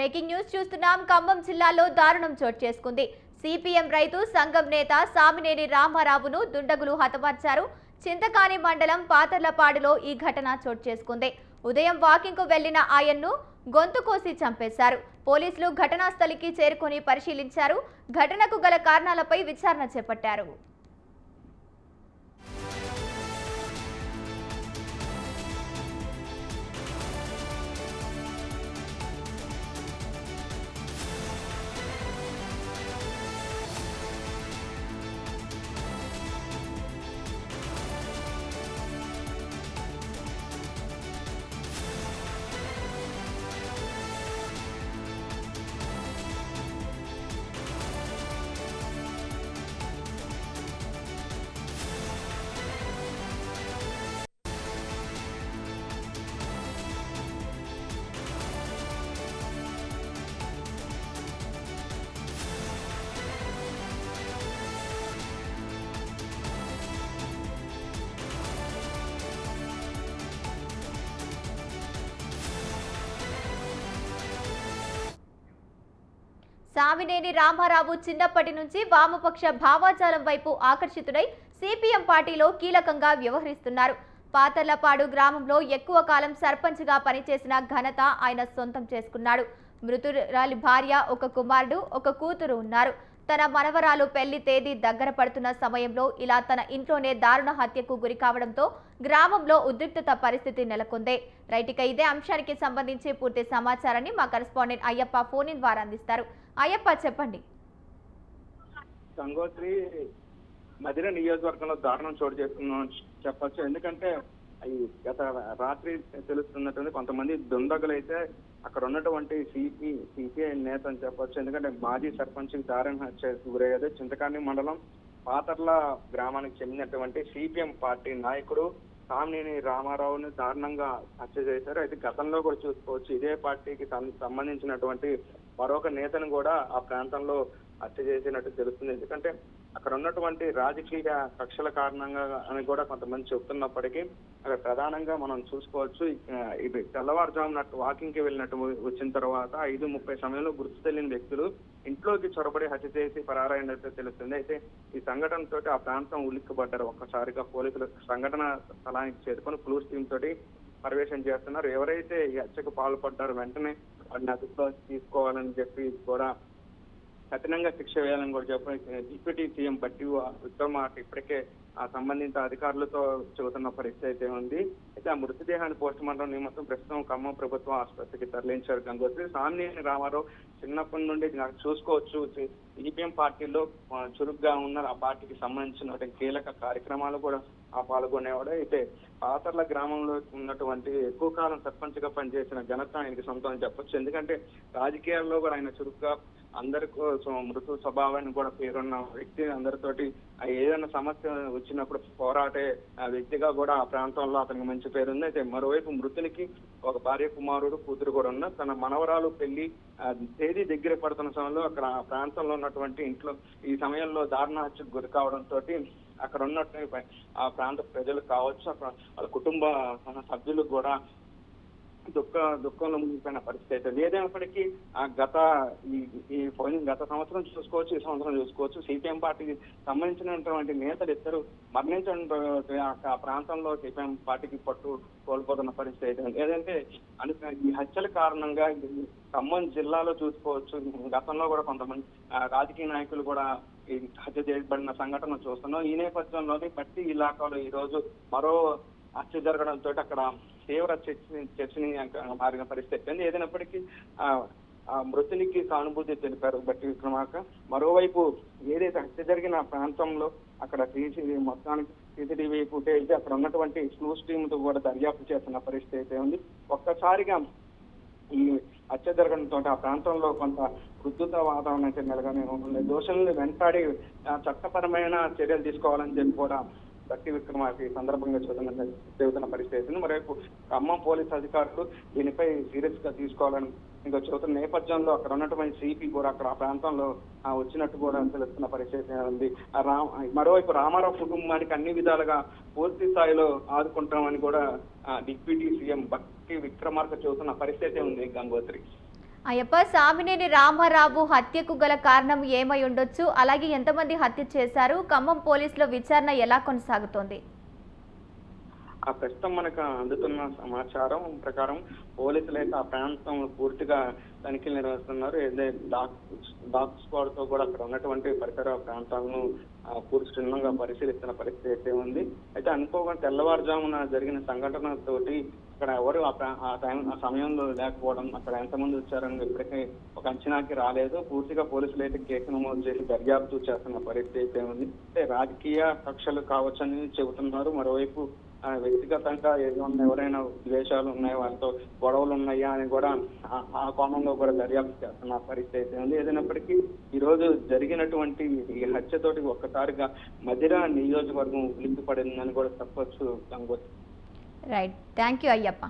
Breaking news చూస్తున్నాం. ఖమ్మం జిల్లాలో దారుణం చోటు చేసుకుంది. సిపిఎం రైతు సంఘం నేత సామినేని రామారావును దుండగులు హతమార్చారు. చింతకాని మండలం పాతర్లపాడులో ఈ ఘటన చోటు చేసుకుంది. ఉదయం వాకింగ్ కు వెళ్లిన ఆయన్ను గొంతు కోసి చంపేశారు. పోలీసులు ఘటనా స్థలికి చేరుకొని పరిశీలించారు. ఘటనకు గల కారణాలపై విచారణ చేపట్టారు. సామినేని రామారావు చిన్నప్పటి నుంచి వామపక్ష భావాజాలం వైపు ఆకర్షితుడై సిపిఎం పార్టీలో కీలకంగా వ్యవహరిస్తున్నారు. పాతర్లపాడు గ్రామంలో ఎక్కువ కాలం సర్పంచ్గా పనిచేసిన ఘనత ఆయన సొంతం చేసుకున్నాడు. మృతురాలి భార్య, ఒక కుమారుడు, ఒక కూతురు ఉన్నారు. తన మనవరాలు పెళ్లి తేదీ దగ్గర పడుతున్న సమయంలో ఇలా తన ఇంట్లోనే దారుణ హత్యకు గురి కావడంతో గ్రామంలో ఉద్రిక్తత పరిస్థితి నెలకొంది. రైట్, ఇక ఇదే అంశానికి సంబంధించి పూర్తి సమాచారాన్ని మా కరెస్పాండెంట్ అయ్యప్ప ఫోన్ ఇన్ ద్వారా అందిస్తారు. అయ్యప్ప, చెప్పండి. గంగోత్రి మధిర నియోజకవర్గంలో దారుణం చోటు చేసుకున్నాం చెప్పొచ్చు. ఎందుకంటే ఈ గత రాత్రి తెలుస్తున్నటువంటి కొంతమంది దుండగులు అయితే అక్కడ ఉన్నటువంటి సిపిఐ నేత అని చెప్పొచ్చు. ఎందుకంటే మాజీ సర్పంచ్ దారుణ హత్యకు గురయ్యేది. చింతకాని మండలం పాతర్ల గ్రామానికి చెందినటువంటి సిపిఎం పార్టీ నాయకుడు సామినేని రామారావుని దారుణంగా హత్య చేశారు. అయితే గతంలో కూడా చూసుకోవచ్చు, ఇదే పార్టీకి సంబంధించినటువంటి మరొక నేతను కూడా ఆ ప్రాంతంలో హత్య చేసినట్టు తెలుస్తుంది. ఎందుకంటే అక్కడ ఉన్నటువంటి రాజకీయ కక్షల కారణంగా అని కూడా కొంతమంది చెప్తున్నప్పటికీ అక్కడ ప్రధానంగా మనం చూసుకోవచ్చు, ఇది తెల్లవారుజామున వాకింగ్ కి వెళ్ళినట్టు వచ్చిన తర్వాత 5:30 సమయంలో గుర్తు తెలియని వ్యక్తులు ఇంట్లోకి చొరబడి హత్య చేసి పరారైనట్టు తెలుస్తుంది. అయితే ఈ సంఘటనతో ఆ ప్రాంతం ఉలిక్కిపడ్డారు. ఒక్కసారిగా పోలీసులు సంఘటన స్థలానికి చేరుకొని క్లూస్ టీమ్ తోటి పర్యవేక్షణ చేస్తున్నారు. ఎవరైతే ఈ హత్యకు పాల్పడ్డారో వెంటనే వారిని అదుపులో తీసుకోవాలని చెప్పి కూడా కఠినంగా శిక్ష వేయాలని కూడా చెప్పి డిప్యూటీ సీఎం బట్టి విక్రమార్క ఇప్పటికే ఆ సంబంధిత అధికారులతో చెబుతున్న పరిస్థితి అయితే ఉంది. అయితే ఆ మృతదేహాన్ని పోస్ట్ మార్టం నిమిత్తం ప్రస్తుతం ఖమ్మం ప్రభుత్వ ఆసుపత్రికి తరలించారు. గంగోత్రి సామినేని రామారావు చిన్నప్పటి నుండి చూసుకోవచ్చు, సిపిఎం పార్టీలో చురుగ్గా ఉన్న ఆ పార్టీకి సంబంధించిన కీలక కార్యక్రమాలు కూడా పాల్గొనేవాడు. అయితే పాతర్ల గ్రామంలో ఉన్నటువంటి ఎక్కువ కాలం సర్పంచ్ గా పనిచేసిన ఘనత ఆయనకి సొంతం అని చెప్పొచ్చు. ఎందుకంటే రాజకీయాల్లో కూడా ఆయన చురుగ్గా అందరికీ మృదు స్వభావాన్ని కూడా పేరున్న వ్యక్తి, అందరితోటి ఏదైనా సమస్య వచ్చినప్పుడు పోరాటే వ్యక్తిగా కూడా ఆ ప్రాంతంలో అతనికి మంచి పేరుంది. అయితే మరోవైపు మృతునికి ఒక భార్య, కుమారుడు, కూతురు కూడా ఉన్న తన మనవరాలు పెళ్లి తేదీ దగ్గర పడుతున్న సమయంలో అక్కడ ఆ ప్రాంతంలో ఉన్నటువంటి ఇంట్లో ఈ సమయంలో దారుణ హత్యకు గురి కావడంతో అక్కడ ఉన్నట్టు ఆ ప్రాంత ప్రజలు కావచ్చు, అక్కడ వాళ్ళ కుటుంబ సభ్యులు కూడా దుఃఖంలో మునిగిపోయిన పరిస్థితి అయితే ఏదైనప్పటికీ ఆ గత సంవత్సరం చూసుకోవచ్చు, ఈ సంవత్సరం చూసుకోవచ్చు, సిపిఎం పార్టీకి సంబంధించినటువంటి నేతలు ఇద్దరు మరణించిన ఆ ప్రాంతంలో సిపిఎం పార్టీకి పట్టు కోల్పోతున్న పరిస్థితి అయితే ఏదంటే ఈ హత్యల కారణంగా ఖమ్మం జిల్లాలో చూసుకోవచ్చు, గతంలో కూడా కొంతమంది రాజకీయ నాయకులు కూడా ఈ హత్య చేయబడిన సంఘటన చూస్తున్నాం. ఈ నేపథ్యంలోని బట్టి ఇలాకాలో ఈ రోజు మరో హత్య జరగడంతో అక్కడ తీవ్ర చర్చనీయంగా మారిన పరిస్థితి. ఏదైనప్పటికీ ఆ మృతునికి సానుభూతి తెలిపారు బట్టి విక్రమార్క. మరోవైపు ఏదైతే హత్య జరిగిన ప్రాంతంలో అక్కడ మొత్తానికి సీసీటీవీ ఫుటేజ్ అక్కడ ఉన్నటువంటి క్లూస్ టీమ్ తో కూడా దర్యాప్తు చేస్తున్న పరిస్థితి అయితే ఉంది. ఒక్కసారిగా ఈ హత్య జరగడంతో ఆ ప్రాంతంలో కొంత ఉద్రిక్త వాతావరణం అయితే నెలగానే ఉంటుంది. దోషులను వెంటాడి చట్టపరమైన చర్యలు తీసుకోవాలని చెప్పి కూడా బట్టి విక్రమార్క ఈ సందర్భంగా చెబుతున్న పరిస్థితి. మరోవైపు ఖమ్మం పోలీసు అధికారులు దీనిపై సీరియస్ గా తీసుకోవాలని ఇంకా చెబుతున్న నేపథ్యంలో అక్కడ ఉన్నటువంటి సిపి కూడా అక్కడ ఆ ప్రాంతంలో వచ్చినట్టు కూడా తెలుస్తున్న పరిస్థితి ఉంది. మరోవైపు రామారావు కుటుంబానికి అన్ని విధాలుగా పూర్తి స్థాయిలో ఆదుకుంటామని కూడా డిప్యూటీ సీఎం బట్టి విక్రమార్క చెబుతున్న పరిస్థితి ఉంది. గంగోత్రి, అయ్యప్ప, సామినేని రామారావు హత్యకు గల కారణం ఏమై ఉండొచ్చు? అలాగే ఎంతమంది హత్య చేశారు? ఖమ్మం పోలీసుల విచారణ ఎలా కొనసాగుతోంది? ప్రస్తుతం మనకు అందుతున్న సమాచారం ప్రకారం పోలీసులు అయితే ఆ ప్రాంతం పూర్తిగా తనిఖీలు నిర్వహిస్తున్నారు. ఏదైతే డాగ్ స్క్వాడ్ తో కూడా అక్కడ ఉన్నటువంటి పరిసర ప్రాంతాలను పూర్తి క్షుణ్ణంగా పరిశీలిస్తున్న పరిస్థితి అయితే ఉంది. అయితే అనుకోకుండా తెల్లవారుజామున జరిగిన సంఘటనతోటి అక్కడ ఎవరు ఆ సమయంలో లేకపోవడం, అక్కడ ఎంతమంది వచ్చారని ఇప్పటికీ ఒక అంచనాకి రాలేదు. పూర్తిగా పోలీసులు అయితే కేసు నమోదు చేసి దర్యాప్తు చేస్తున్న పరిస్థితి అయితే ఉంది. అంటే రాజకీయ కక్షలు కావచ్చని చెబుతున్నారు. మరోవైపు వ్యక్తిగతంగా ఏమైనా ఎవరైనా ద్వేషాలు ఉన్నాయో, వాళ్ళతో గొడవలు ఉన్నాయా అని కూడా ఆ కోణంలో కూడా దర్యాప్తు చేస్తున్న పరిస్థితి అయితే ఉంది. ఏదైనప్పటికీ ఈ రోజు జరిగినటువంటి ఈ హత్యతోటి ఒక్కసారిగా మధిర నియోజకవర్గం ఉలిక్కి పడిందని కూడా చెప్పొచ్చు Gangotri. Right, thank you Ayyappa.